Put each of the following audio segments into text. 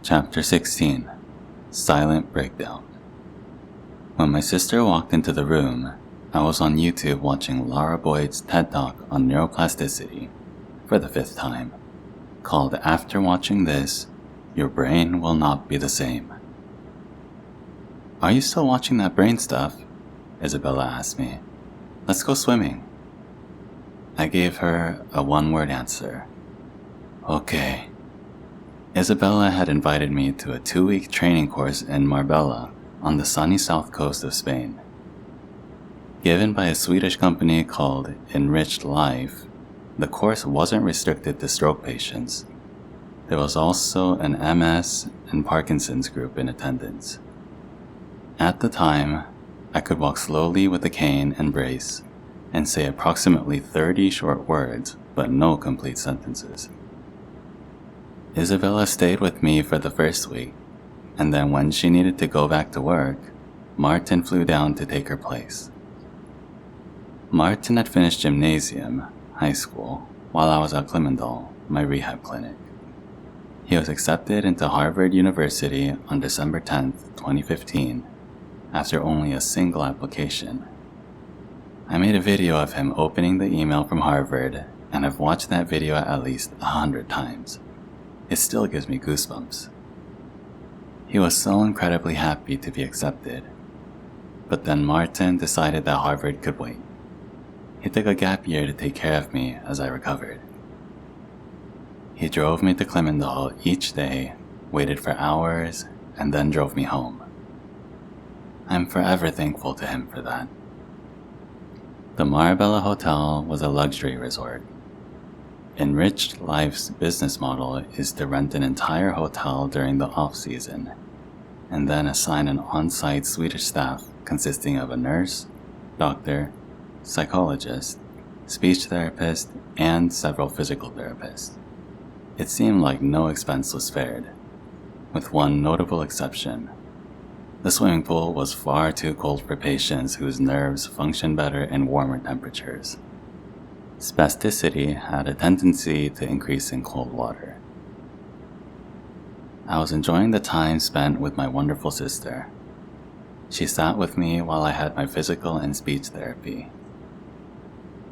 Chapter 16. Silent Breakdown. When my sister walked into the room, I was on YouTube watching Laura Boyd's TED Talk on neuroplasticity for the 5th time, called After Watching This, Your Brain Will Not Be the Same. "Are you still watching that brain stuff?" Isabella asked me. "Let's go swimming." I gave her a one-word answer. Okay. Isabella had invited me to a 2-week training course in Marbella on the sunny south coast of Spain. Given by a Swedish company called Enriched Life, the course wasn't restricted to stroke patients. There was also an MS and Parkinson's group in attendance. At the time, I could walk slowly with a cane and brace and say approximately 30 short words, but no complete sentences. Isabella stayed with me for the first week, and then when she needed to go back to work, Martin flew down to take her place. Martin had finished gymnasium, high school, while I was at Klimendal, my rehab clinic. He was accepted into Harvard University on December 10th, 2015, after only a single application. I made a video of him opening the email from Harvard, and I've watched that video at least 100 times. It still gives me goosebumps. He was so incredibly happy to be accepted. But then Martin decided that Harvard could wait. He took a gap year to take care of me as I recovered. He drove me to Klimendal each day, waited for hours, and then drove me home. I'm forever thankful to him for that. The Marbella Hotel was a luxury resort. Enriched Life's business model is to rent an entire hotel during the off-season, and then assign an on-site Swedish staff consisting of a nurse, doctor, psychologist, speech therapist, and several physical therapists. It seemed like no expense was spared, with one notable exception. The swimming pool was far too cold for patients whose nerves function better in warmer temperatures. Spasticity had a tendency to increase in cold water. I was enjoying the time spent with my wonderful sister. She sat with me while I had my physical and speech therapy.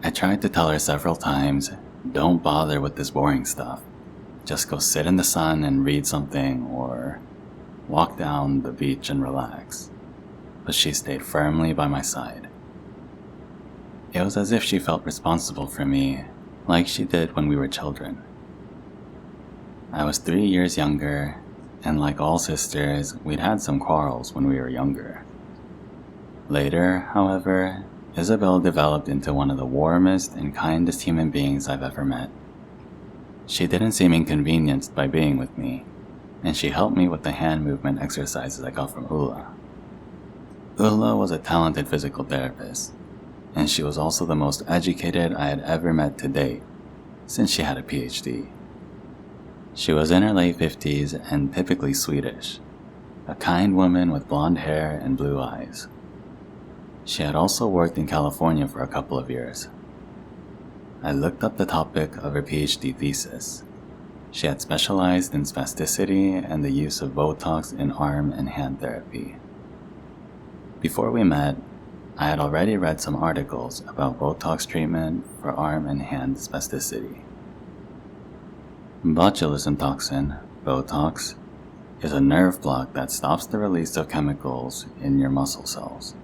I tried to tell her several times, don't bother with this boring stuff. Just go sit in the sun and read something, or walk down the beach and relax. But she stayed firmly by my side. It was as if she felt responsible for me, like she did when we were children. I was 3 years younger, and like all sisters, we'd had some quarrels when we were younger. Later, however, Isabel developed into one of the warmest and kindest human beings I've ever met. She didn't seem inconvenienced by being with me, and she helped me with the hand movement exercises I got from Ulla. Ulla was a talented physical therapist, and she was also the most educated I had ever met to date, since she had a PhD. She was in her late 50s and typically Swedish, a kind woman with blonde hair and blue eyes. She had also worked in California for a couple of years. I looked up the topic of her PhD thesis. She had specialized in spasticity and the use of Botox in arm and hand therapy. Before we met, I had already read some articles about Botox treatment for arm and hand spasticity. Botulism toxin, Botox, is a nerve block that stops the release of chemicals in your muscle cells.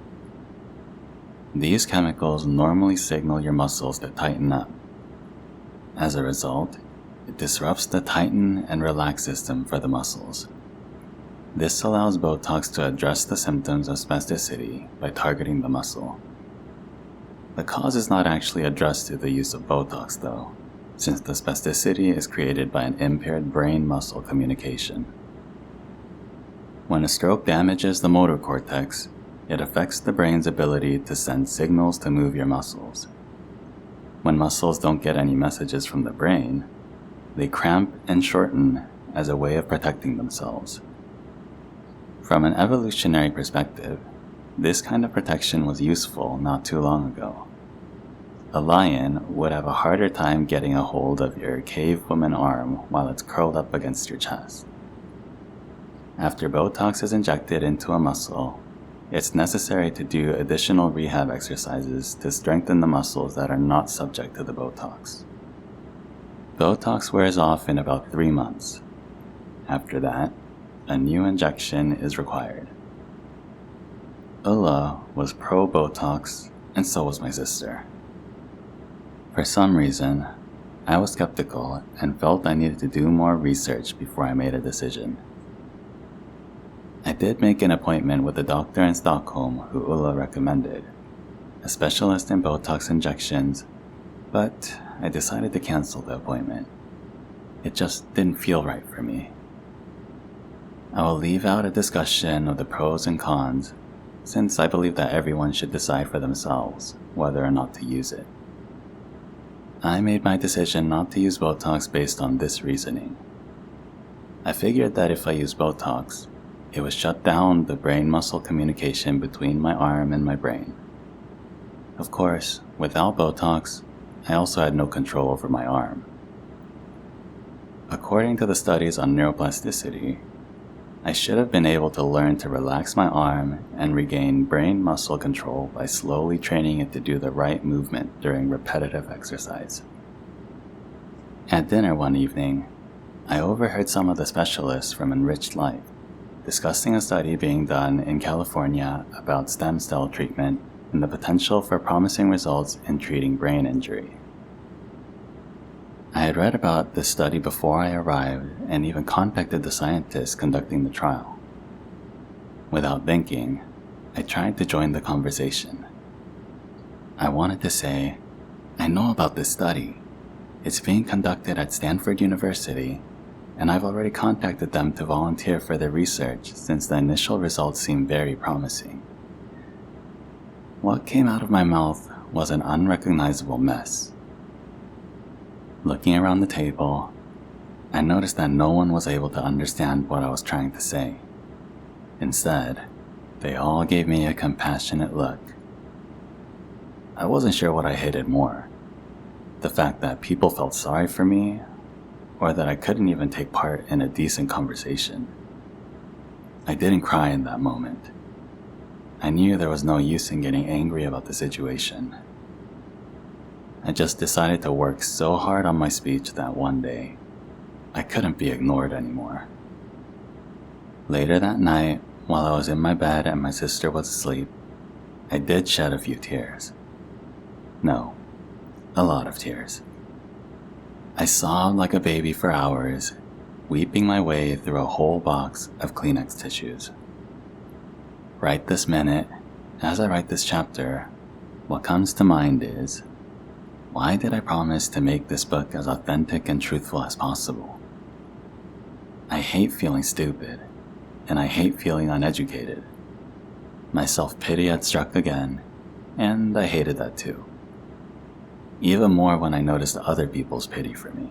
These chemicals normally signal your muscles to tighten up. As a result, it disrupts the tighten and relax system for the muscles. This allows Botox to address the symptoms of spasticity by targeting the muscle. The cause is not actually addressed through the use of Botox though, since the spasticity is created by an impaired brain-muscle communication. When a stroke damages the motor cortex, it affects the brain's ability to send signals to move your muscles. When muscles don't get any messages from the brain, they cramp and shorten as a way of protecting themselves. From an evolutionary perspective, this kind of protection was useful not too long ago. A lion would have a harder time getting a hold of your cave woman arm while it's curled up against your chest. After Botox is injected into a muscle, it's necessary to do additional rehab exercises to strengthen the muscles that are not subject to the Botox. Botox wears off in about 3 months. After that, a new injection is required. Ulla was pro-Botox, and so was my sister. For some reason, I was skeptical and felt I needed to do more research before I made a decision. I did make an appointment with a doctor in Stockholm who Ulla recommended, a specialist in Botox injections, but I decided to cancel the appointment. It just didn't feel right for me. I will leave out a discussion of the pros and cons, since I believe that everyone should decide for themselves whether or not to use it. I made my decision not to use Botox based on this reasoning. I figured that if I used Botox, it would shut down the brain-muscle communication between my arm and my brain. Of course, without Botox, I also had no control over my arm. According to the studies on neuroplasticity, I should have been able to learn to relax my arm and regain brain muscle control by slowly training it to do the right movement during repetitive exercise. At dinner one evening, I overheard some of the specialists from Enriched Life discussing a study being done in California about stem cell treatment and the potential for promising results in treating brain injury. I had read about this study before I arrived and even contacted the scientists conducting the trial. Without thinking, I tried to join the conversation. I wanted to say, I know about this study. It's being conducted at Stanford University, and I've already contacted them to volunteer for their research since the initial results seemed very promising. What came out of my mouth was an unrecognizable mess. Looking around the table, I noticed that no one was able to understand what I was trying to say. Instead, they all gave me a compassionate look. I wasn't sure what I hated more, the fact that people felt sorry for me, or that I couldn't even take part in a decent conversation. I didn't cry in that moment. I knew there was no use in getting angry about the situation. I just decided to work so hard on my speech that one day, I couldn't be ignored anymore. Later that night, while I was in my bed and my sister was asleep, I did shed a few tears. No, a lot of tears. I sobbed like a baby for hours, weeping my way through a whole box of Kleenex tissues. Right this minute, as I write this chapter, what comes to mind is, why did I promise to make this book as authentic and truthful as possible? I hate feeling stupid, and I hate feeling uneducated. My self-pity had struck again, and I hated that too. Even more when I noticed other people's pity for me.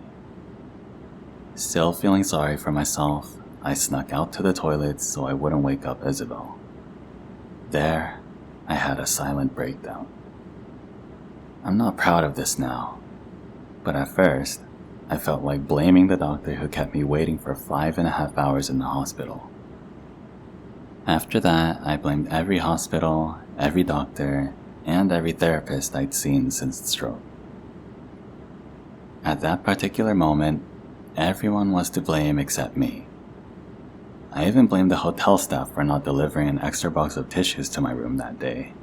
Still feeling sorry for myself, I snuck out to the toilet so I wouldn't wake up Isabel. There, I had a silent breakdown. I'm not proud of this now, but at first, I felt like blaming the doctor who kept me waiting for 5.5 hours in the hospital. After that, I blamed every hospital, every doctor, and every therapist I'd seen since the stroke. At that particular moment, everyone was to blame except me. I even blamed the hotel staff for not delivering an extra box of tissues to my room that day.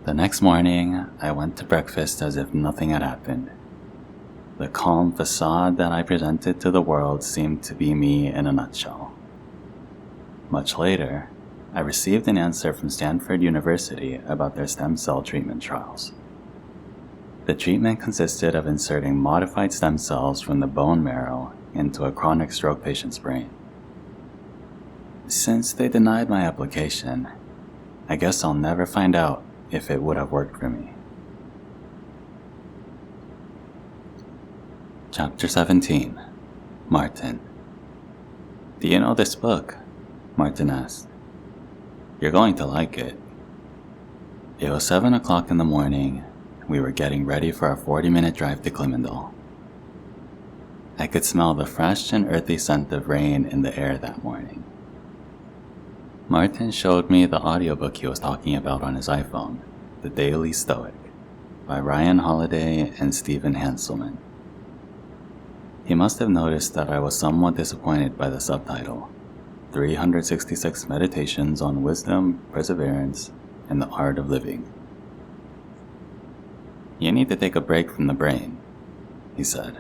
The next morning, I went to breakfast as if nothing had happened. The calm facade that I presented to the world seemed to be me in a nutshell. Much later, I received an answer from Stanford University about their stem cell treatment trials. The treatment consisted of inserting modified stem cells from the bone marrow into a chronic stroke patient's brain. Since they denied my application, I guess I'll never find out if it would have worked for me. Chapter 17. Martin. Do you know this book? Martin asked. You're going to like it. It was 7 o'clock in the morning. We were getting ready for a 40-minute drive to Klimendal. I could smell the fresh and earthy scent of rain in the air that morning. Martin showed me the audiobook he was talking about on his iPhone, The Daily Stoic, by Ryan Holiday and Stephen Hanselman. He must have noticed that I was somewhat disappointed by the subtitle, 366 Meditations on Wisdom, Perseverance, and the Art of Living. "You need to take a break from the brain," he said.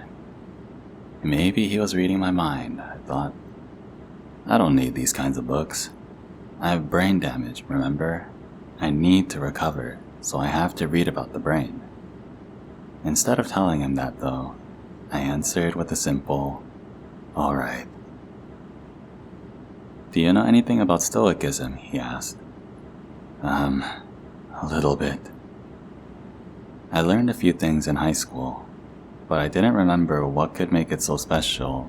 Maybe he was reading my mind, I thought. I don't need these kinds of books. I have brain damage, remember? I need to recover, so I have to read about the brain. Instead of telling him that, though, I answered with a simple, "All right." "Do you know anything about Stoicism?" he asked. A little bit. I learned a few things in high school, but I didn't remember what could make it so special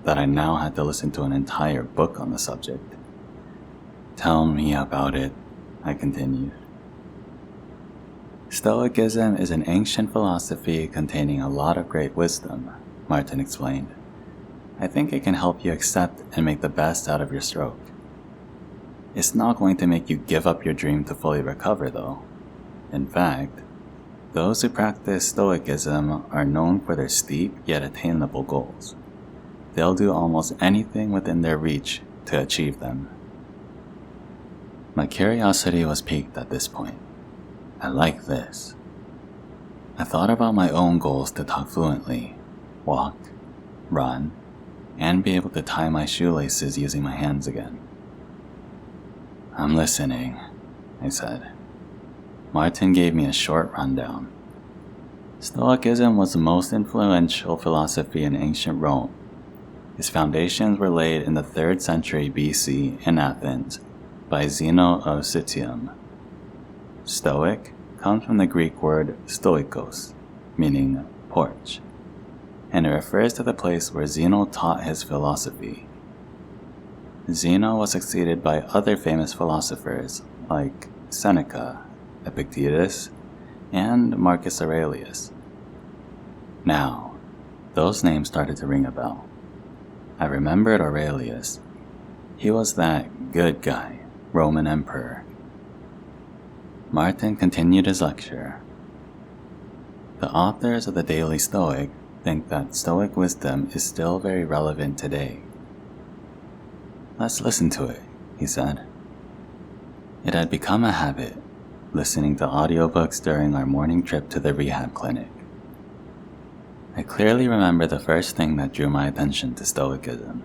that I now had to listen to an entire book on the subject. "Tell me about it," I continued. "Stoicism is an ancient philosophy containing a lot of great wisdom," Martin explained. "I think it can help you accept and make the best out of your stroke. It's not going to make you give up your dream to fully recover, though. In fact, those who practice Stoicism are known for their steep yet attainable goals. They'll do almost anything within their reach to achieve them." My curiosity was piqued at this point. I like this. I thought about my own goals to talk fluently, walk, run, and be able to tie my shoelaces using my hands again. "I'm listening," I said. Martin gave me a short rundown. Stoicism was the most influential philosophy in ancient Rome. Its foundations were laid in the 3rd century BC in Athens by Zeno of Citium. Stoic comes from the Greek word stoikos, meaning porch, and it refers to the place where Zeno taught his philosophy. Zeno was succeeded by other famous philosophers like Seneca, Epictetus, and Marcus Aurelius. Now, those names started to ring a bell. I remembered Aurelius. He was that good guy, Roman emperor. Martin continued his lecture. "The authors of the Daily Stoic think that Stoic wisdom is still very relevant today." "Let's listen to it," he said. It had become a habit, listening to audiobooks during our morning trip to the rehab clinic. I clearly remember the first thing that drew my attention to Stoicism.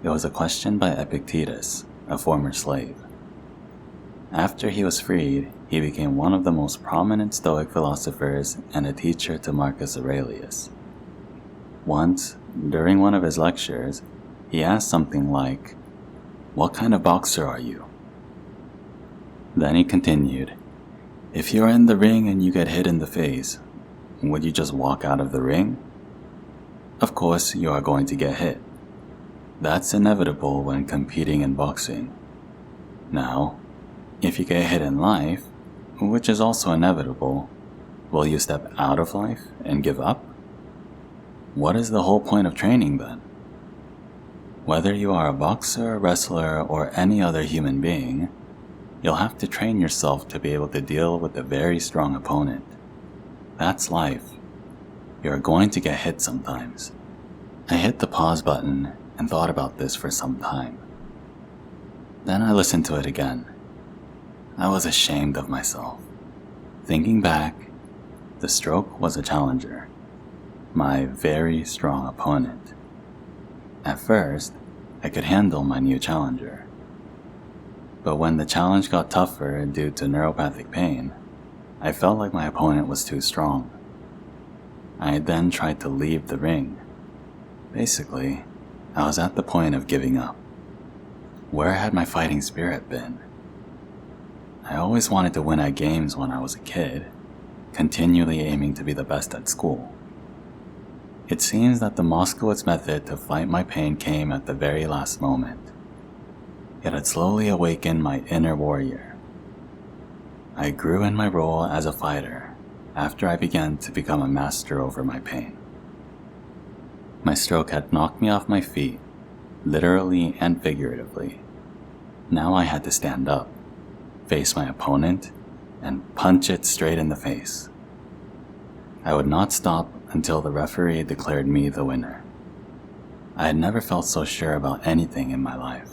It was a question by Epictetus, a former slave. After he was freed, he became one of the most prominent Stoic philosophers and a teacher to Marcus Aurelius. Once, during one of his lectures, he asked something like, "What kind of boxer are you?" Then he continued, "If you're in the ring and you get hit in the face, would you just walk out of the ring? Of course, you are going to get hit. That's inevitable when competing in boxing. Now, if you get hit in life, which is also inevitable, will you step out of life and give up? What is the whole point of training then? Whether you are a boxer, wrestler, or any other human being, you'll have to train yourself to be able to deal with a very strong opponent. That's life. You're going to get hit sometimes." I hit the pause button and thought about this for some time. Then I listened to it again. I was ashamed of myself. Thinking back, the stroke was a challenger, my very strong opponent. At first, I could handle my new challenger. But when the challenge got tougher due to neuropathic pain, I felt like my opponent was too strong. I then tried to leave the ring. Basically, I was at the point of giving up. Where had my fighting spirit been? I always wanted to win at games when I was a kid, continually aiming to be the best at school. It seems that the Moskowitz method to fight my pain came at the very last moment. It had slowly awakened my inner warrior. I grew in my role as a fighter after I began to become a master over my pain. My stroke had knocked me off my feet, literally and figuratively. Now I had to stand up, face my opponent, and punch it straight in the face. I would not stop until the referee declared me the winner. I had never felt so sure about anything in my life.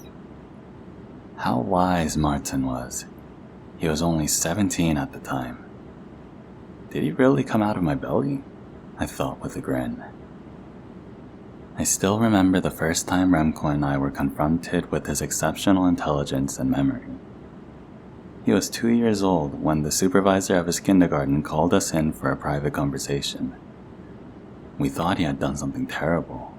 How wise Martin was. He was only 17 at the time. Did he really come out of my belly? I thought with a grin. I still remember the first time Remco and I were confronted with his exceptional intelligence and memory. He was 2 years old when the supervisor of his kindergarten called us in for a private conversation. We thought he had done something terrible.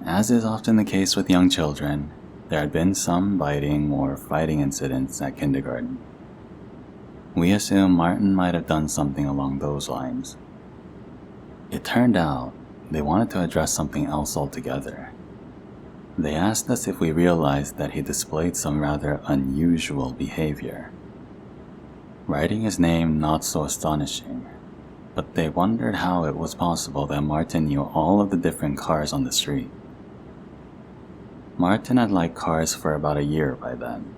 As is often the case with young children, there had been some biting or fighting incidents at kindergarten. We assumed Martin might have done something along those lines. It turned out they wanted to address something else altogether. They asked us if we realized that he displayed some rather unusual behavior. Writing his name not so astonishing, but they wondered how it was possible that Martin knew all of the different cars on the street. Martin had liked cars for about a year by then.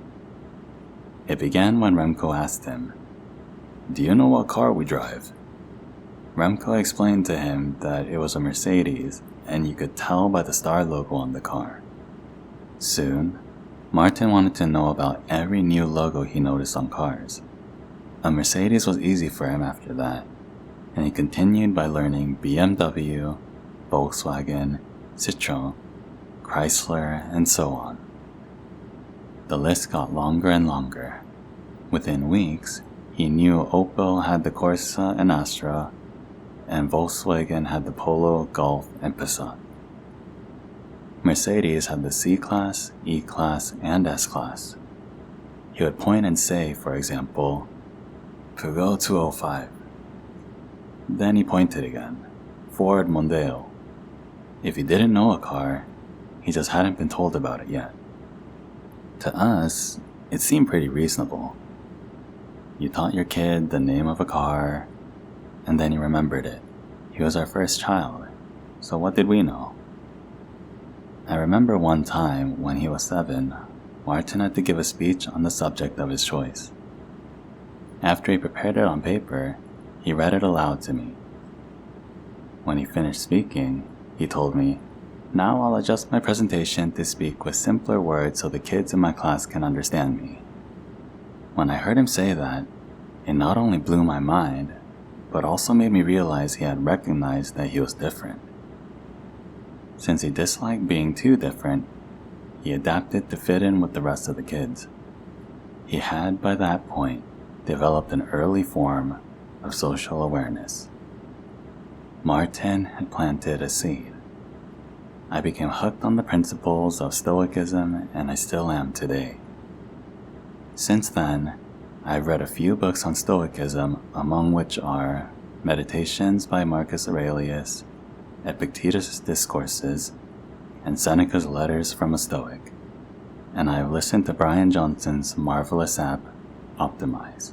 It began when Remco asked him, "Do you know what car we drive?" Remco explained to him that it was a Mercedes, and you could tell by the star logo on the car. Soon, Martin wanted to know about every new logo he noticed on cars. A Mercedes was easy for him after that, and he continued by learning BMW, Volkswagen, Citroën, Chrysler, and so on. The list got longer and longer. Within weeks, he knew Opel had the Corsa and Astra, and Volkswagen had the Polo, Golf, and Passat. Mercedes had the C-Class, E-Class, and S-Class. He would point and say, for example, Peugeot 205. Then he pointed again, Ford Mondeo. If he didn't know a car, he just hadn't been told about it yet. To us, it seemed pretty reasonable. You taught your kid the name of a car, and then he remembered it. He was our first child, so what did we know? I remember one time when he was 7, Martin had to give a speech on the subject of his choice. After he prepared it on paper, he read it aloud to me. When he finished speaking, he told me, "Now I'll adjust my presentation to speak with simpler words so the kids in my class can understand me." When I heard him say that, it not only blew my mind, but also made me realize he had recognized that he was different. Since he disliked being too different, he adapted to fit in with the rest of the kids. He had, by that point, developed an early form of social awareness. Martin had planted a seed. I became hooked on the principles of Stoicism, and I still am today. Since then, I've read a few books on Stoicism, among which are Meditations by Marcus Aurelius, Epictetus' Discourses, and Seneca's Letters from a Stoic, and I have listened to Brian Johnson's marvelous app, Optimize.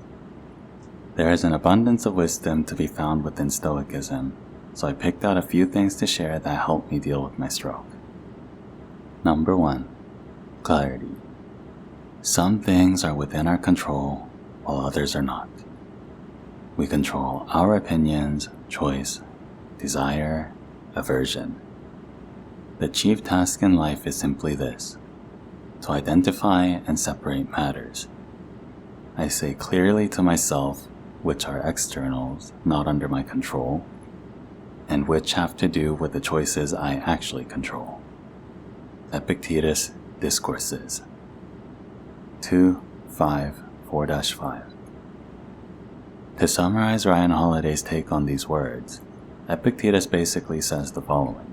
There is an abundance of wisdom to be found within Stoicism, so I picked out a few things to share that helped me deal with my stroke. Number 1. Clarity. Some things are within our control, while others are not. We control our opinions, choice, desire, aversion. The chief task in life is simply this: to identify and separate matters. I say clearly to myself which are externals not under my control, and which have to do with the choices I actually control. Epictetus' Discourses 2:5-4-5. To summarize Ryan Holiday's take on these words, Epictetus basically says the following: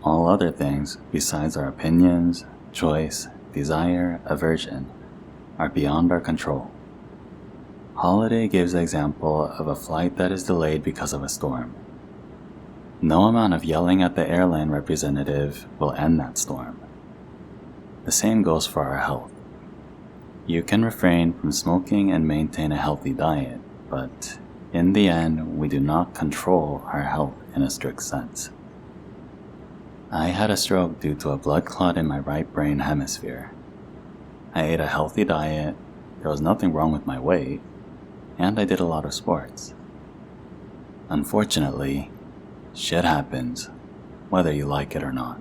all other things besides our opinions, choice, desire, aversion are beyond our control. Holiday gives the example of a flight that is delayed because of a storm. No amount of yelling at the airline representative will end that storm. The same goes for our health. You can refrain from smoking and maintain a healthy diet, but in the end, we do not control our health in a strict sense. I had a stroke due to a blood clot in my right brain hemisphere. I ate a healthy diet, there was nothing wrong with my weight, and I did a lot of sports. Unfortunately, shit happens, whether you like it or not.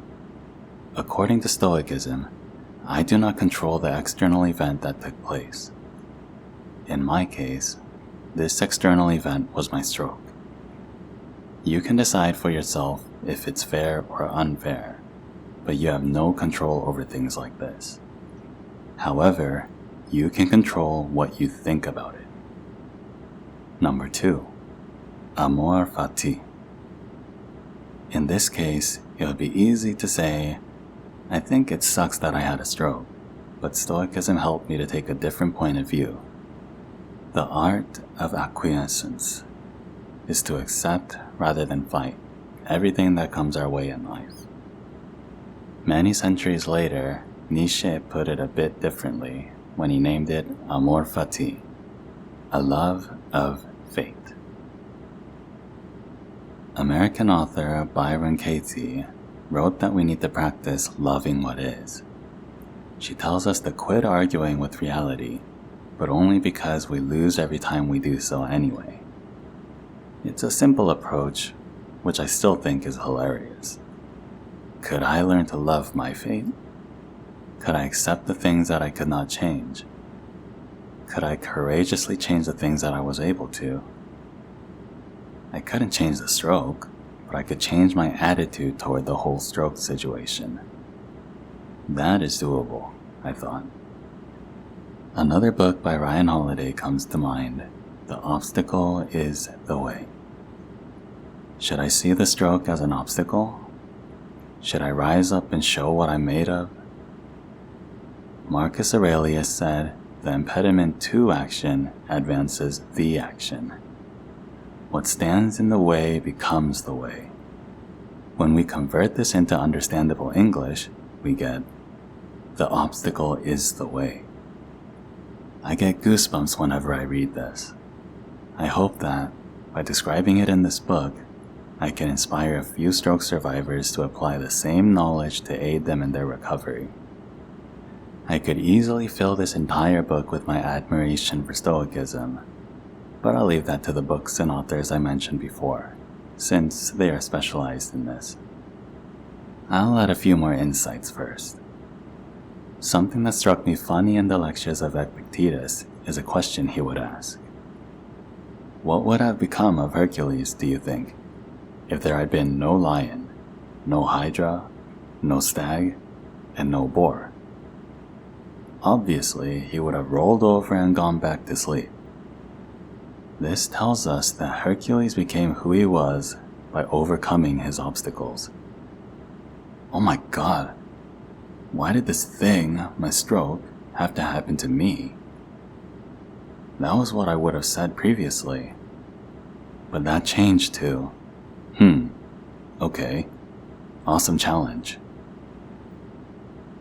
According to Stoicism, I do not control the external event that took place. In my case, this external event was my stroke. You can decide for yourself if it's fair or unfair, but you have no control over things like this. However, you can control what you think about it. Number 2. Amor fati. In this case, it would be easy to say, I think it sucks that I had a stroke, but Stoicism helped me to take a different point of view. The art of acquiescence is to accept rather than fight everything that comes our way in life. Many centuries later, Nietzsche put it a bit differently when he named it amor fati, a love of fate. American author Byron Katie wrote that we need to practice loving what is. She tells us to quit arguing with reality, but only because we lose every time we do so anyway. It's a simple approach, which I still think is hilarious. Could I learn to love my fate? Could I accept the things that I could not change? Could I courageously change the things that I was able to? I couldn't change the stroke, but I could change my attitude toward the whole stroke situation. That is doable, I thought. Another book by Ryan Holiday comes to mind, The Obstacle is the Way. Should I see the stroke as an obstacle? Should I rise up and show what I'm made of? Marcus Aurelius said, the impediment to action advances the action. What stands in the way becomes the way. When we convert this into understandable English, we get, the obstacle is the way. I get goosebumps whenever I read this. I hope that, by describing it in this book, I can inspire a few stroke survivors to apply the same knowledge to aid them in their recovery. I could easily fill this entire book with my admiration for Stoicism, but I'll leave that to the books and authors I mentioned before, since they are specialized in this. I'll add a few more insights first. Something that struck me funny in the lectures of Epictetus is a question he would ask. What would have become of Hercules, do you think, if there had been no lion, no hydra, no stag, and no boar? Obviously, he would have rolled over and gone back to sleep. This tells us that Hercules became who he was by overcoming his obstacles. Oh my god, why did this thing, my stroke, have to happen to me? That was what I would have said previously. But that changed to, okay, awesome challenge.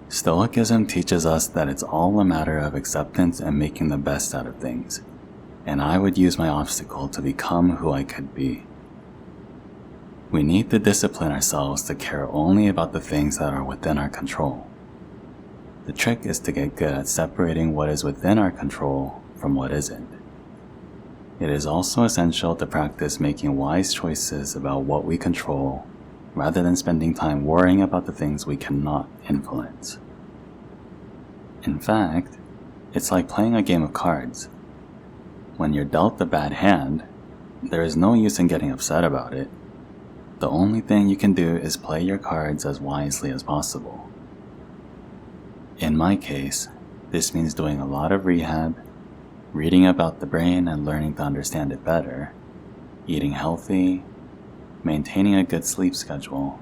Stoicism teaches us that it's all a matter of acceptance and making the best out of things, and I would use my obstacle to become who I could be. We need to discipline ourselves to care only about the things that are within our control. The trick is to get good at separating what is within our control from what isn't. It is also essential to practice making wise choices about what we control, rather than spending time worrying about the things we cannot influence. In fact, it's like playing a game of cards. When you're dealt a bad hand, there is no use in getting upset about it. The only thing you can do is play your cards as wisely as possible. In my case, this means doing a lot of rehab, reading about the brain and learning to understand it better, eating healthy, maintaining a good sleep schedule,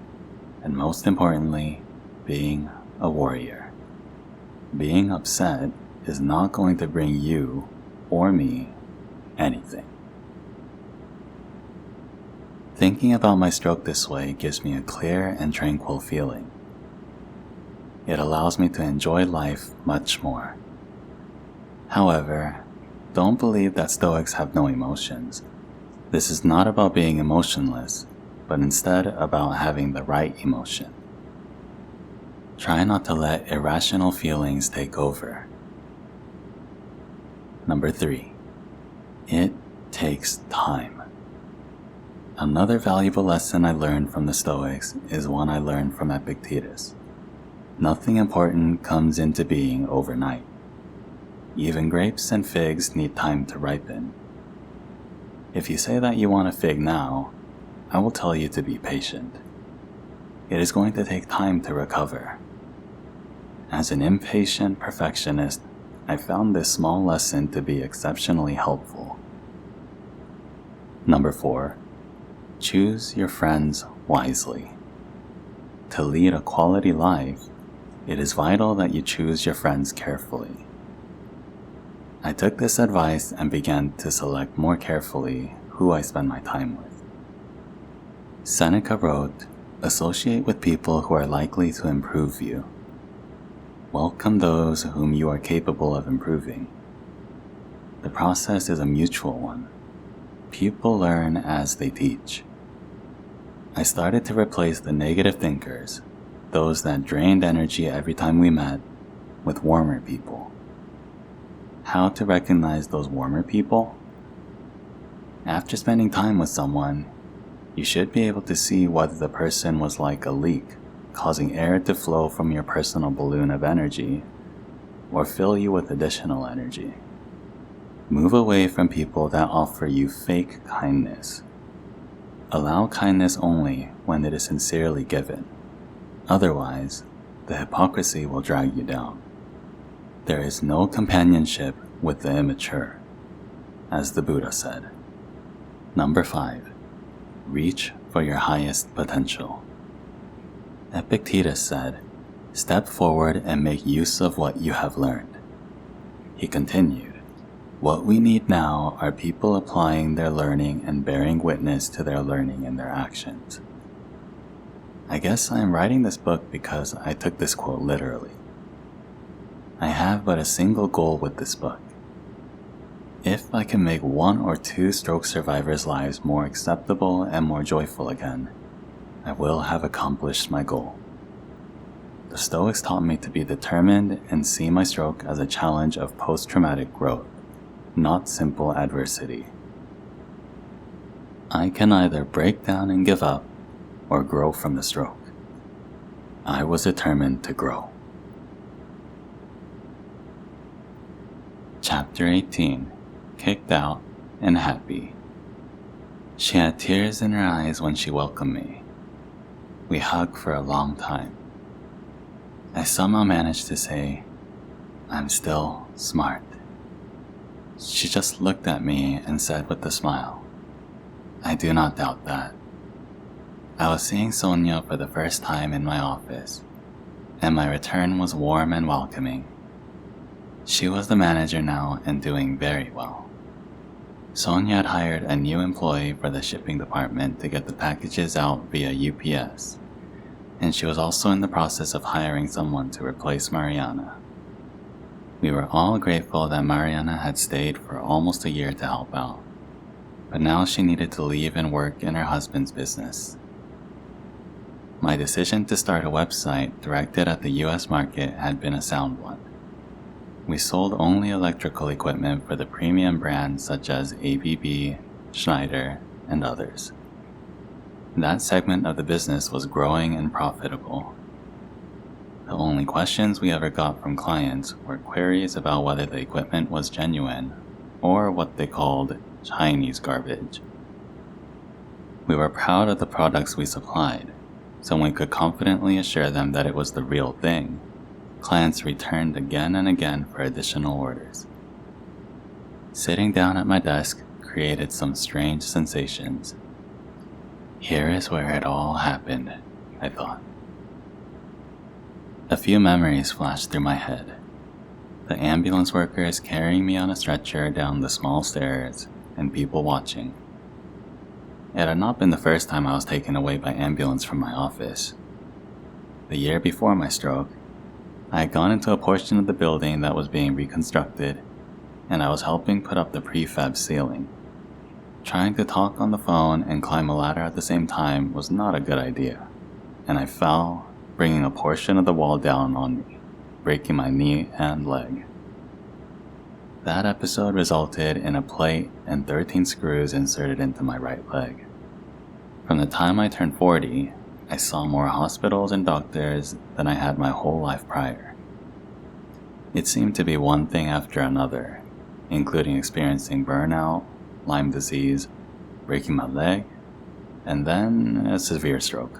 and most importantly, being a warrior. Being upset is not going to bring you or me anything. Thinking about my stroke this way gives me a clear and tranquil feeling. It allows me to enjoy life much more. However, don't believe that Stoics have no emotions. This is not about being emotionless, but instead about having the right emotion. Try not to let irrational feelings take over. Number 3. It takes time. Another valuable lesson I learned from the Stoics is one I learned from Epictetus. Nothing important comes into being overnight. Even grapes and figs need time to ripen. If you say that you want a fig now, I will tell you to be patient. It is going to take time to recover. As an impatient perfectionist, I found this small lesson to be exceptionally helpful. Number 4. Choose your friends wisely. To lead a quality life, it is vital that you choose your friends carefully. I took this advice and began to select more carefully who I spend my time with. Seneca wrote, "Associate with people who are likely to improve you. Welcome those whom you are capable of improving." The process is a mutual one. People learn as they teach. I started to replace the negative thinkers, those that drained energy every time we met, with warmer people. How to recognize those warmer people? After spending time with someone, you should be able to see whether the person was like a leak, causing air to flow from your personal balloon of energy, or fill you with additional energy. Move away from people that offer you fake kindness. Allow kindness only when it is sincerely given. Otherwise, the hypocrisy will drag you down. There is no companionship with the immature, as the Buddha said. Number 5. Reach for your highest potential. Epictetus said, "Step forward and make use of what you have learned." He continued, "What we need now are people applying their learning and bearing witness to their learning in their actions." I guess I am writing this book because I took this quote literally. I have but a single goal with this book. If I can make 1 or 2 stroke survivors' lives more acceptable and more joyful again, I will have accomplished my goal. The Stoics taught me to be determined and see my stroke as a challenge of post-traumatic growth, not simple adversity. I can either break down and give up, or grow from the stroke. I was determined to grow. Chapter 18. Kicked Out and Happy. She had tears in her eyes when she welcomed me. We hugged for a long time. I somehow managed to say, "I'm still smart." She just looked at me and said with a smile, "I do not doubt that." I was seeing Sonia for the first time in my office, and my return was warm and welcoming. She was the manager now and doing very well. Sonia had hired a new employee for the shipping department to get the packages out via UPS, and she was also in the process of hiring someone to replace Mariana. We were all grateful that Mariana had stayed for almost a year to help out, but now she needed to leave and work in her husband's business. My decision to start a website directed at the US market had been a sound one. We sold only electrical equipment for the premium brands such as ABB, Schneider, and others. That segment of the business was growing and profitable. The only questions we ever got from clients were queries about whether the equipment was genuine, or what they called Chinese garbage. We were proud of the products we supplied, so we could confidently assure them that it was the real thing. Clients returned again and again for additional orders. Sitting down at my desk created some strange sensations. Here is where it all happened, I thought. A few memories flashed through my head. The ambulance workers carrying me on a stretcher down the small stairs, and people watching. It had not been the first time I was taken away by ambulance from my office. The year before my stroke, I had gone into a portion of the building that was being reconstructed, and I was helping put up the prefab ceiling. Trying to talk on the phone and climb a ladder at the same time was not a good idea, and I fell, bringing a portion of the wall down on me, breaking my knee and leg. That episode resulted in a plate and 13 screws inserted into my right leg. From the time I turned 40, I saw more hospitals and doctors than I had my whole life prior. It seemed to be one thing after another, including experiencing burnout, Lyme disease, breaking my leg, and then a severe stroke.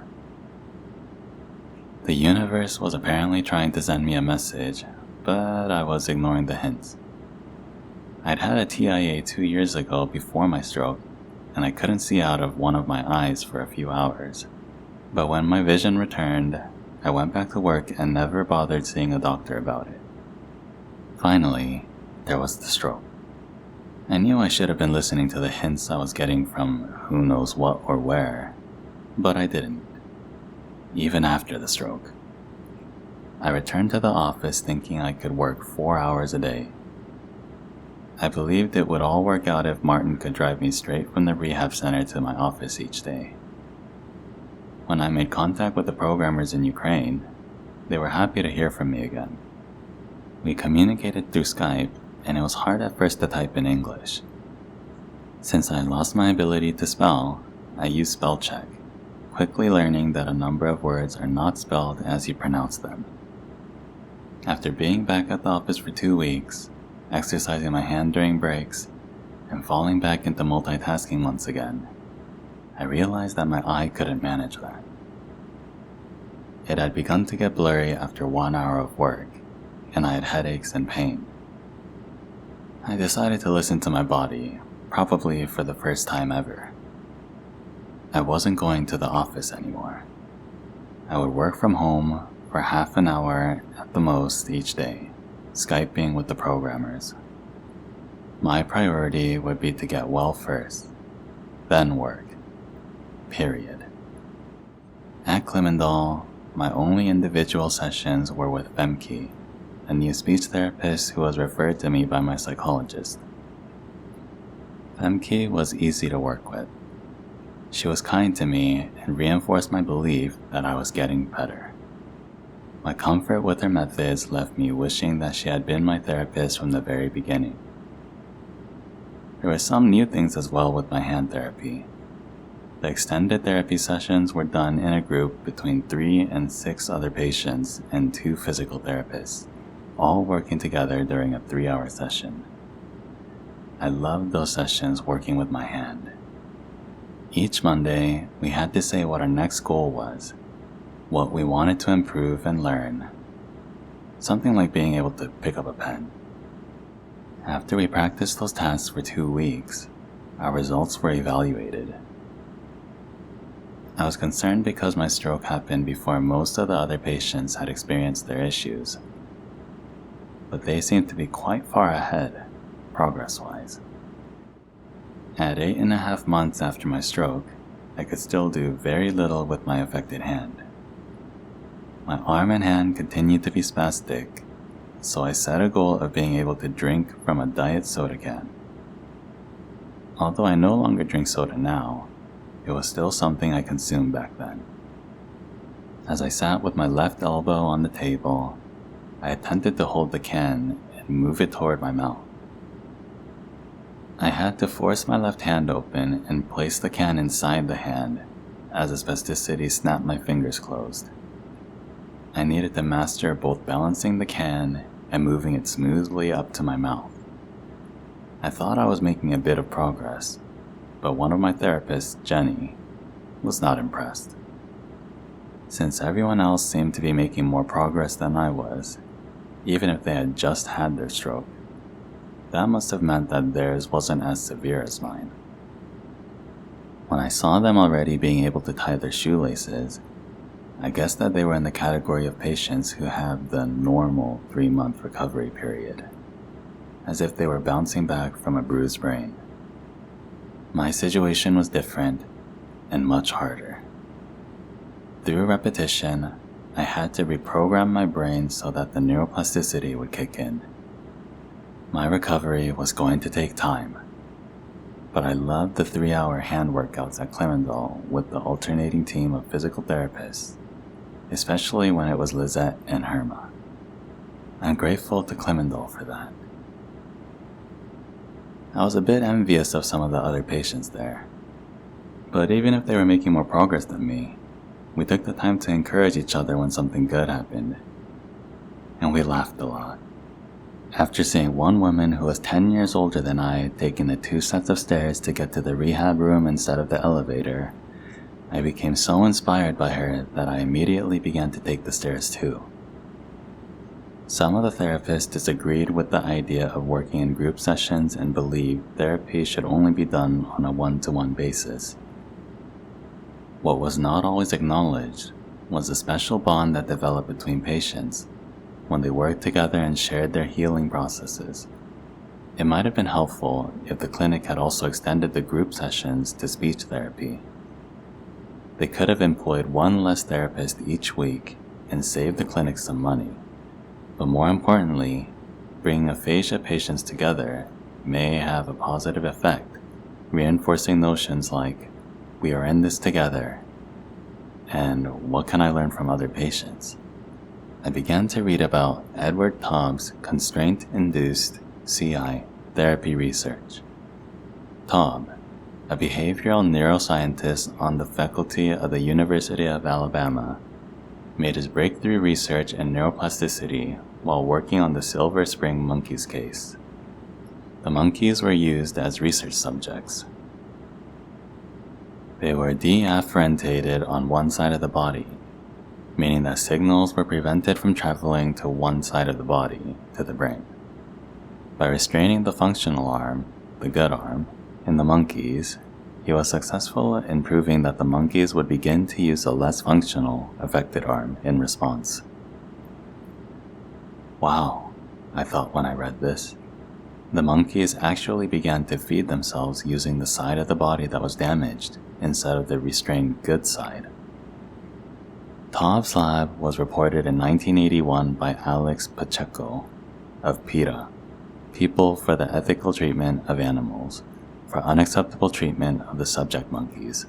The universe was apparently trying to send me a message, but I was ignoring the hints. I'd had a TIA 2 years ago before my stroke, and I couldn't see out of one of my eyes for a few hours. But when my vision returned, I went back to work and never bothered seeing a doctor about it. Finally, there was the stroke. I knew I should have been listening to the hints I was getting from who knows what or where, but I didn't, even after the stroke. I returned to the office thinking I could work 4 hours a day. I believed it would all work out if Martin could drive me straight from the rehab center to my office each day. When I made contact with the programmers in Ukraine, they were happy to hear from me again. We communicated through Skype, and it was hard at first to type in English. Since I lost my ability to spell, I used spell check, quickly learning that a number of words are not spelled as you pronounce them. After being back at the office for 2 weeks, exercising my hand during breaks, and falling back into multitasking once again, I realized that my eye couldn't manage that. It had begun to get blurry after 1 hour of work, and I had headaches and pain. I decided to listen to my body, probably for the first time ever. I wasn't going to the office anymore. I would work from home for half an hour at the most each day, Skyping with the programmers. My priority would be to get well first, then work. Period. At Clemendal, my only individual sessions were with Femke, a new speech therapist who was referred to me by my psychologist. Femke was easy to work with. She was kind to me and reinforced my belief that I was getting better. My comfort with her methods left me wishing that she had been my therapist from the very beginning. There were some new things as well with my hand therapy. The extended therapy sessions were done in a group between 3 and 6 other patients and 2 physical therapists, all working together during a 3-hour session. I loved those sessions working with my hand. Each Monday, we had to say what our next goal was, what we wanted to improve and learn. Something like being able to pick up a pen. After we practiced those tasks for 2 weeks, our results were evaluated. I was concerned because my stroke happened before most of the other patients had experienced their issues, but they seemed to be quite far ahead, progress-wise. At 8.5 months after my stroke, I could still do very little with my affected hand. My arm and hand continued to be spastic, so I set a goal of being able to drink from a diet soda can. Although I no longer drink soda now, it was still something I consumed back then. As I sat with my left elbow on the table, I attempted to hold the can and move it toward my mouth. I had to force my left hand open and place the can inside the hand as the spasticity snapped my fingers closed. I needed to master both balancing the can and moving it smoothly up to my mouth. I thought I was making a bit of progress, but one of my therapists, Jenny, was not impressed. Since everyone else seemed to be making more progress than I was, even if they had just had their stroke, that must have meant that theirs wasn't as severe as mine. When I saw them already being able to tie their shoelaces, I guessed that they were in the category of patients who have the normal 3-month recovery period, as if they were bouncing back from a bruised brain. My situation was different and much harder. Through repetition, I had to reprogram my brain so that the neuroplasticity would kick in. My recovery was going to take time, but I loved the 3-hour hand workouts at Clemendal with the alternating team of physical therapists, especially when it was Lizette and Herma. I'm grateful to Clemendal for that. I was a bit envious of some of the other patients there. But even if they were making more progress than me, we took the time to encourage each other when something good happened. And we laughed a lot. After seeing one woman who was 10 years older than I taking the 2 sets of stairs to get to the rehab room instead of the elevator, I became so inspired by her that I immediately began to take the stairs too. Some of the therapists disagreed with the idea of working in group sessions and believed therapy should only be done on a one-to-one basis. What was not always acknowledged was the special bond that developed between patients when they worked together and shared their healing processes. It might have been helpful if the clinic had also extended the group sessions to speech therapy. They could have employed one less therapist each week and saved the clinic some money. But more importantly, bringing aphasia patients together may have a positive effect, reinforcing notions like, we are in this together, and what can I learn from other patients? I began to read about Edward Taub's constraint-induced CI therapy research. Taub, a behavioral neuroscientist on the faculty of the University of Alabama, made his breakthrough research in neuroplasticity while working on the Silver Spring monkeys case. The monkeys were used as research subjects. They were deafferentated on one side of the body, meaning that signals were prevented from traveling to one side of the body, to the brain. By restraining the functional arm, the good arm, in the monkeys, he was successful in proving that the monkeys would begin to use the less functional, affected arm in response. Wow, I thought when I read this. The monkeys actually began to feed themselves using the side of the body that was damaged instead of the restrained good side. Taub's lab was reported in 1981 by Alex Pacheco of PETA, People for the Ethical Treatment of Animals, for unacceptable treatment of the subject monkeys.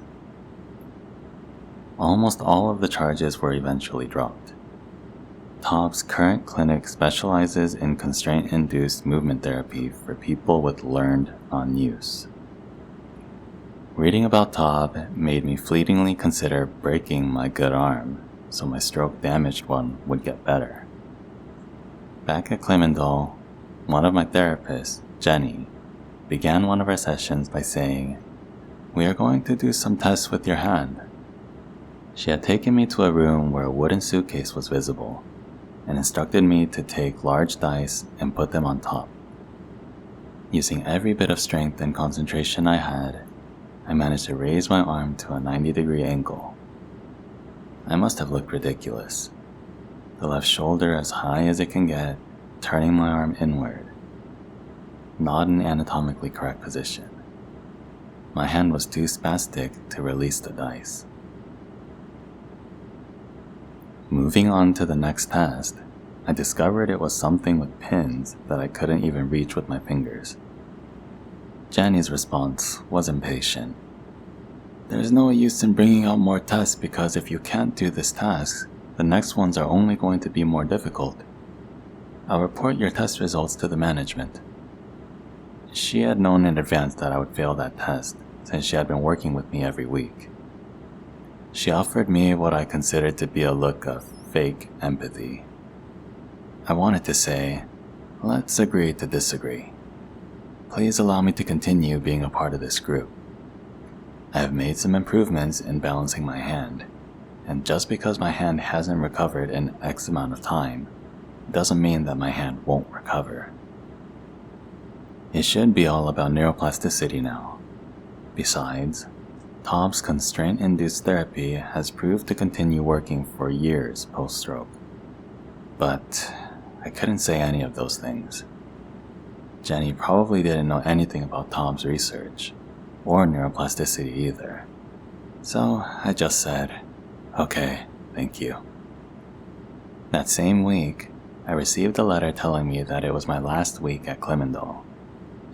Almost all of the charges were eventually dropped. Taub's current clinic specializes in constraint-induced movement therapy for people with learned non-use. Reading about Taub made me fleetingly consider breaking my good arm so my stroke-damaged one would get better. Back at Clemendal, one of my therapists, Jenny, began one of our sessions by saying, "We are going to do some tests with your hand." She had taken me to a room where a wooden suitcase was visible and instructed me to take large dice and put them on top. Using every bit of strength and concentration I had, I managed to raise my arm to a 90-degree angle. I must have looked ridiculous. The left shoulder as high as it can get, turning my arm inward. Not an anatomically correct position. My hand was too spastic to release the dice. Moving on to the next test, I discovered it was something with pins that I couldn't even reach with my fingers. Jenny's response was impatient. "There's no use in bringing out more tests because if you can't do this task, the next ones are only going to be more difficult. I'll report your test results to the management." She had known in advance that I would fail that test since she had been working with me every week. She offered me what I considered to be a look of fake empathy. I wanted to say, "Let's agree to disagree. Please allow me to continue being a part of this group. I have made some improvements in balancing my hand, and just because my hand hasn't recovered in X amount of time, doesn't mean that my hand won't recover. It should be all about neuroplasticity now. Besides, Taub's constraint-induced therapy has proved to continue working for years post-stroke." But I couldn't say any of those things. Jenny probably didn't know anything about Taub's research, or neuroplasticity either. So I just said, "Okay, thank you." That same week, I received a letter telling me that it was my last week at Clemendal.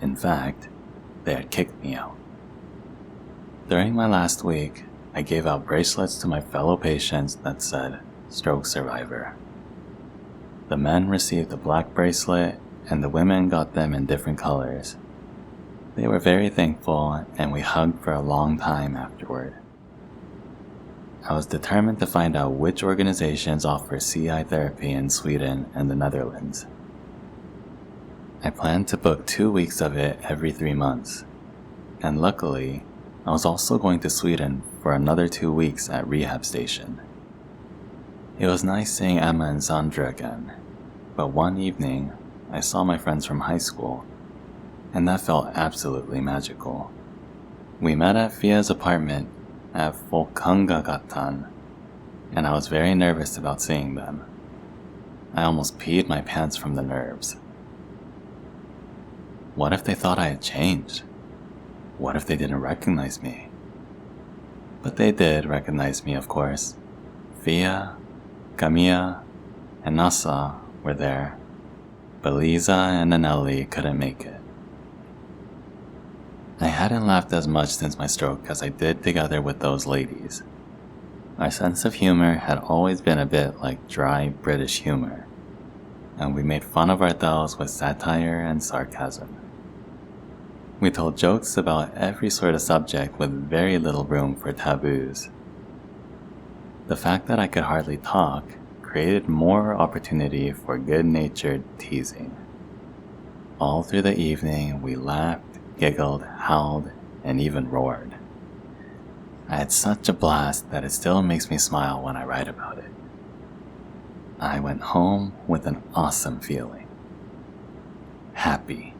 In fact, they had kicked me out. During my last week, I gave out bracelets to my fellow patients that said, "Stroke Survivor." The men received a black bracelet and the women got them in different colors. They were very thankful, and we hugged for a long time afterward. I was determined to find out which organizations offer CI therapy in Sweden and the Netherlands. I planned to book 2 weeks of it every 3 months, and luckily, I was also going to Sweden for another 2 weeks at rehab station. It was nice seeing Emma and Sandra again, but one evening, I saw my friends from high school, and that felt absolutely magical. We met at Fia's apartment at Folkungagatan, and I was very nervous about seeing them. I almost peed my pants from the nerves. What if they thought I had changed? What if they didn't recognize me? But they did recognize me, of course. Fia, Camilla, and Nasa were there, but Lisa and Anneli couldn't make it. I hadn't laughed as much since my stroke as I did together with those ladies. Our sense of humor had always been a bit like dry British humor, and we made fun of ourselves with satire and sarcasm. We told jokes about every sort of subject with very little room for taboos. The fact that I could hardly talk created more opportunity for good-natured teasing. All through the evening, we laughed, giggled, howled, and even roared. I had such a blast that it still makes me smile when I write about it. I went home with an awesome feeling. Happy.